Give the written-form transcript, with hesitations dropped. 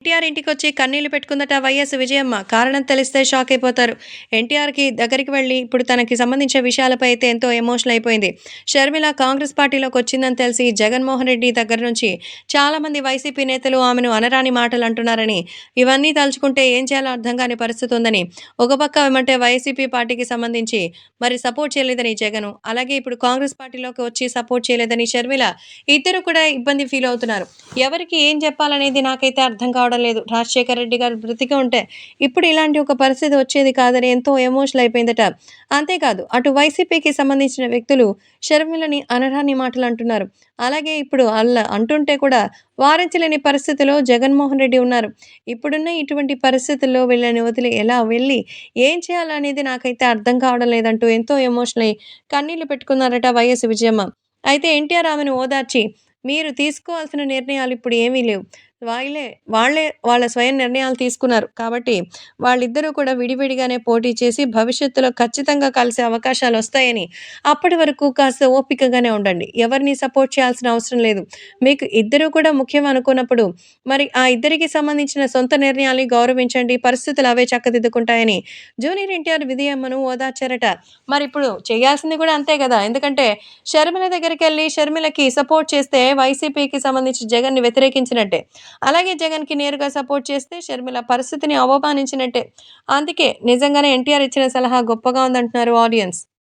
ఎన్టీఆర్ ఇంటికొచ్చి కన్నీళ్లు పెట్టుకుందట వైఎస్ విజయమ్మ. కారణం తెలిస్తే షాక్ అయిపోతారు. ఎన్టీఆర్‌కి దగ్గరికి వెళ్లి ఇప్పుడు తనకి సంబంధించిన విషయాలపై అయితే ఎంతో ఎమోషనల్ అయిపోయింది. షర్మిల కాంగ్రెస్ పార్టీలోకొచ్చిందని తెలిసి జగన్మోహన్ రెడ్డి దగ్గర నుంచి చాలామంది వైసీపీ నేతలు ఆమెను అనరాని మాటలు అంటున్నారని, ఇవన్నీ తలుచుకుంటే ఏం చేయాలో అర్థం కాని పరిస్థితి ఉందని, ఒక పక్క ఏమంటే వైసీపీ పార్టీకి సంబంధించి మరి సపోర్ట్ చేయలేదని జగను, అలాగే ఇప్పుడు కాంగ్రెస్ పార్టీలోకి వచ్చి సపోర్ట్ చేయలేదని షర్మిల, ఇద్దరు కూడా ఇబ్బంది ఫీల్ అవుతున్నారు. ఎవరికి ఏం చెప్పాలనేది నాకైతే అర్థం కావడం లేదు. రాజశేఖర రెడ్డి గారు బ్రతికి ఉంటే ఇప్పుడు ఇలాంటి ఒక పరిస్థితి వచ్చేది కాదని ఎంతో ఎమోషనల్ అయిపోయిందట. అంతేకాదు అటు వైసీపీకి సంబంధించిన వ్యక్తులు షర్మిలని అనరాని మాటలు అంటున్నారు. అలాగే ఇప్పుడు అలా అంటుంటే కూడా వారించలేని పరిస్థితిలో జగన్మోహన్ రెడ్డి ఉన్నారు. ఇప్పుడున్న ఇటువంటి పరిస్థితుల్లో వీళ్ళని వదిలి ఎలా వెళ్ళి ఏం చేయాలనేది నాకైతే అర్థం కావడం లేదంటూ ఎంతో ఎమోషనల్ అయ్యి కన్నీళ్లు పెట్టుకున్నారట వైఎస్ విజయమ్మ. అయితే ఎన్టీఆర్ ఆమెను ఓదార్చి, మీరు తీసుకోవాల్సిన నిర్ణయాలు ఇప్పుడు ఏమీ లేవు. వాళ్ళే వాళ్ళే వాళ్ళ స్వయం నిర్ణయాలు తీసుకున్నారు. కాబట్టి వాళ్ళిద్దరూ కూడా విడివిడిగానే పోటీ చేసి భవిష్యత్తులో ఖచ్చితంగా కలిసే అవకాశాలొస్తాయని, అప్పటి వరకు కాస్త ఓపికగానే ఉండండి. ఎవరిని సపోర్ట్ చేయాల్సిన అవసరం లేదు. మీకు ఇద్దరూ కూడా ముఖ్యం అనుకున్నప్పుడు, మరి ఆ ఇద్దరికి సంబంధించిన సొంత నిర్ణయాల్ని గౌరవించండి. పరిస్థితులు అవే చక్కదిద్దుకుంటాయని జూనియర్ ఎన్టీఆర్ విజయమ్మను ఓదార్చారట. మరిప్పుడు చేయాల్సింది కూడా అంతే గదా! ఎందుకంటే షర్మిల దగ్గరికెళ్ళి షర్మిలకి సపోర్ట్ చేస్తే వైసీపీకి సంబంధించి జగన్‌ని వ్యతిరేకించినట్టే. అలాగే జగన్‌కి నేరుగా సపోర్ట్ చేస్తే షర్మిల పరిస్థితిని అవమానించినట్టే. అందుకే నిజంగానే ఎన్టీఆర్ ఇచ్చిన సలహా గొప్పగా ఉందంటున్నారు ఆడియన్స్.